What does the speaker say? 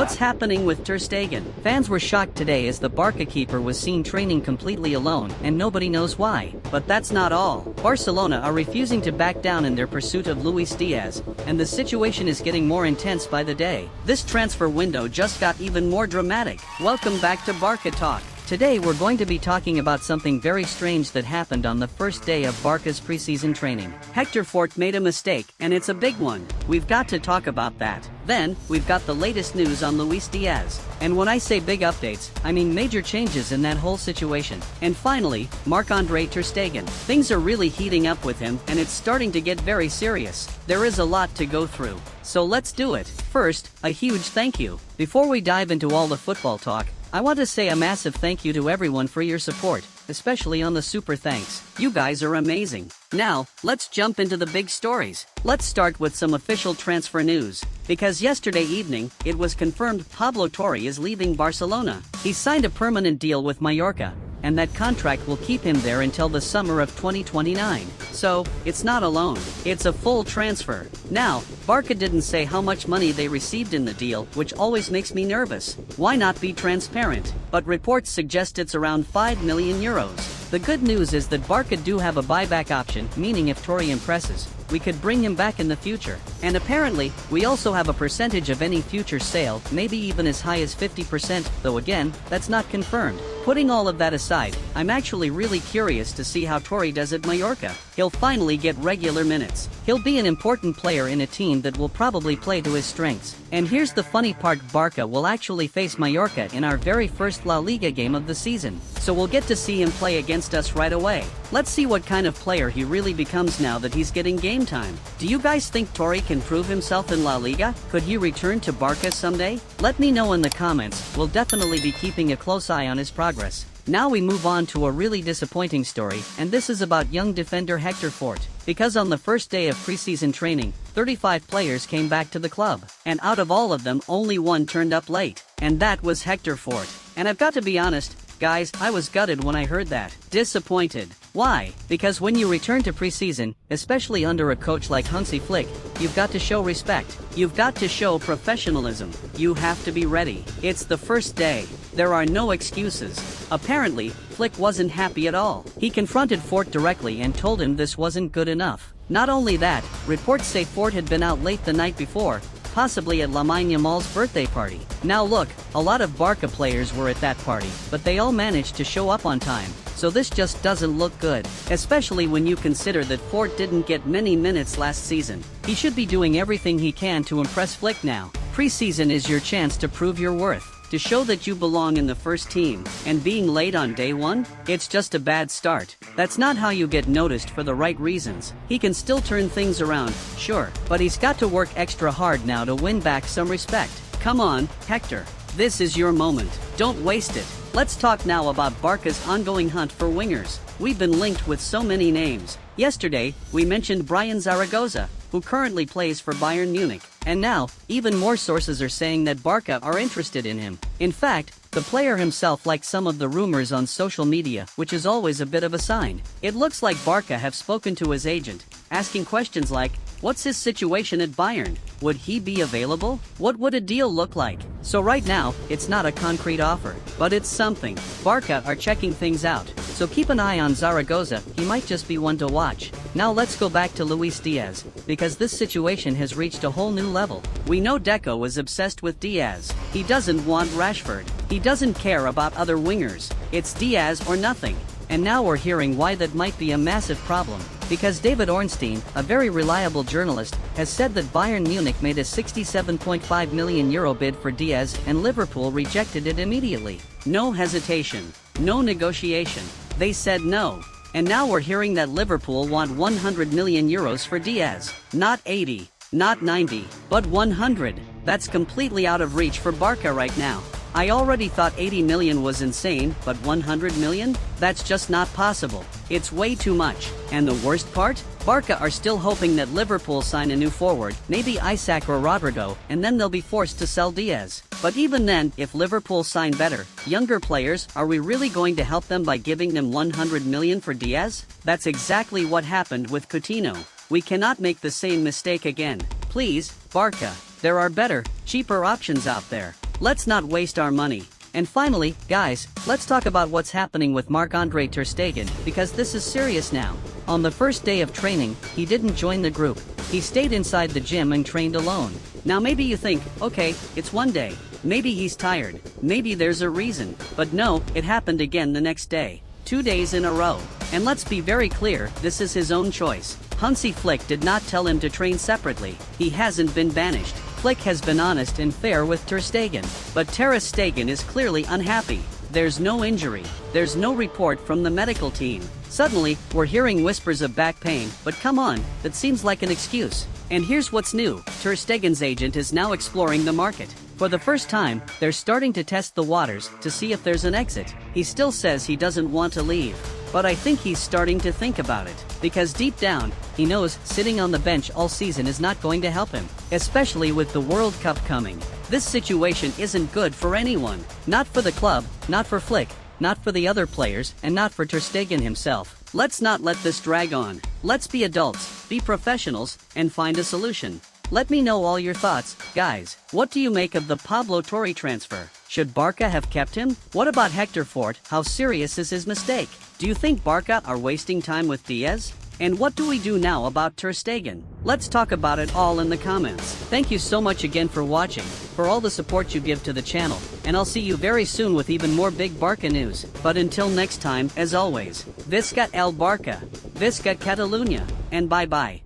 What's happening with Ter Stegen? Fans were shocked today as the Barca keeper was seen training completely alone, and nobody knows why. But that's not all. Barcelona are refusing to back down in their pursuit of Luis Diaz, and the situation is getting more intense by the day. This transfer window just got even more dramatic. Welcome back to Barca Talk. Today we're going to be talking about something very strange that happened on the first day of Barca's preseason training. Hector Fort made a mistake, and it's a big one. We've got to talk about that. Then, we've got the latest news on Luis Diaz. And when I say big updates, I mean major changes in that whole situation. And finally, Marc-André Ter Stegen. Things are really heating up with him, and it's starting to get very serious. There is a lot to go through. So let's do it. First, a huge thank you. Before we dive into all the football talk, I want to say a massive thank you to everyone for your support, especially on the super thanks. You guys are amazing. Now, let's jump into the big stories. Let's start with some official transfer news. Because yesterday evening, it was confirmed Pablo Torre is leaving Barcelona. He signed a permanent deal with Mallorca, and that contract will keep him there until the summer of 2029. So, it's not a loan, it's a full transfer. Now, Barca didn't say how much money they received in the deal, which always makes me nervous. Why not be transparent? But reports suggest it's around 5 million euros. The good news is that Barca do have a buyback option, meaning if Torre impresses, we could bring him back in the future. And apparently, we also have a percentage of any future sale, maybe even as high as 50%, though again, that's not confirmed. Putting all of that aside, I'm actually really curious to see how Torre does at Mallorca. He'll finally get regular minutes. He'll be an important player in a team that will probably play to his strengths. And here's the funny part, Barca will actually face Mallorca in our very first La Liga game of the season. So we'll get to see him play against us right away. Let's see what kind of player he really becomes now that he's getting game time. Do you guys think Torre can prove himself in La Liga? Could he return to Barca someday? Let me know in the comments. We'll definitely be keeping a close eye on his progress. Now we move on to a really disappointing story, and this is about young defender Hector Fort. Because on the first day of preseason training, 35 players came back to the club, and out of all of them only one turned up late, and that was Hector Fort. And I've got to be honest, guys, I was gutted when I heard that. Disappointed. Why? Because when you return to preseason, especially under a coach like Huny Flick, you've got to show respect. You've got to show professionalism. You have to be ready. It's the first day. There are no excuses. Apparently, Flick wasn't happy at all. He confronted Fort directly and told him this wasn't good enough. Not only that, reports say Fort had been out late the night before, possibly at Lamine Yamal's birthday party. Now look, a lot of Barca players were at that party, but they all managed to show up on time. So this just doesn't look good, especially when you consider that Fort didn't get many minutes last season. He should be doing everything he can to impress Flick now. Preseason is your chance to prove your worth, to show that you belong in the first team, and being late on day one? It's just a bad start. That's not how you get noticed for the right reasons. He can still turn things around, sure, but he's got to work extra hard now to win back some respect. Come on, Hector. This is your moment. Don't waste it. Let's talk now about Barca's ongoing hunt for wingers. We've been linked with so many names. Yesterday, we mentioned Brian Zaragoza, who currently plays for Bayern Munich. And now, even more sources are saying that Barca are interested in him. In fact, the player himself likes some of the rumors on social media, which is always a bit of a sign. It looks like Barca have spoken to his agent, asking questions like, what's his situation at Bayern? Would he be available? What would a deal look like? So right now, it's not a concrete offer, but it's something. Barca are checking things out, so keep an eye on Zaragoza, he might just be one to watch. Now let's go back to Luis Diaz, because this situation has reached a whole new level. We know Deco is obsessed with Diaz. He doesn't want Rashford. He doesn't care about other wingers. It's Diaz or nothing. And now we're hearing why that might be a massive problem. Because David Ornstein, a very reliable journalist, has said that Bayern Munich made a €67.5 million bid for Diaz and Liverpool rejected it immediately. No hesitation. No negotiation. They said no. And now we're hearing that Liverpool want €100 million for Diaz. Not 80, not 90, but 100. That's completely out of reach for Barca right now. I already thought 80 million was insane, but 100 million? That's just not possible. It's way too much. And the worst part? Barca are still hoping that Liverpool sign a new forward, maybe Isaac or Rodrigo, and then they'll be forced to sell Diaz. But even then, if Liverpool sign better, younger players, are we really going to help them by giving them 100 million for Diaz? That's exactly what happened with Coutinho. We cannot make the same mistake again. Please, Barca. There are better, cheaper options out there. Let's not waste our money. And finally, guys, let's talk about what's happening with Marc-André Ter Stegen, because this is serious now. On the first day of training, he didn't join the group. He stayed inside the gym and trained alone. Now maybe you think, okay, it's one day. Maybe he's tired. Maybe there's a reason. But no, it happened again the next day. 2 days in a row. And let's be very clear, this is his own choice. Huny Flick did not tell him to train separately. He hasn't been banished. Flick has been honest and fair with Ter Stegen. But Ter Stegen is clearly unhappy. There's no injury. There's no report from the medical team. Suddenly, we're hearing whispers of back pain, but come on, that seems like an excuse. And here's what's new. Ter Stegen's agent is now exploring the market. For the first time, they're starting to test the waters to see if there's an exit. He still says he doesn't want to leave. But I think he's starting to think about it. Because deep down, he knows sitting on the bench all season is not going to help him. Especially with the World Cup coming. This situation isn't good for anyone. Not for the club, not for Flick, not for the other players, and not for Ter Stegen himself. Let's not let this drag on. Let's be adults, be professionals, and find a solution. Let me know all your thoughts, guys. What do you make of the Pablo Torre transfer? Should Barca have kept him? What about Hector Fort? How serious is his mistake? Do you think Barca are wasting time with Diaz? And what do we do now about Ter Stegen? Let's talk about it all in the comments. Thank you so much again for watching, for all the support you give to the channel, and I'll see you very soon with even more big Barca news. But until next time, as always, Visca el Barca, Visca Catalunya, and bye bye.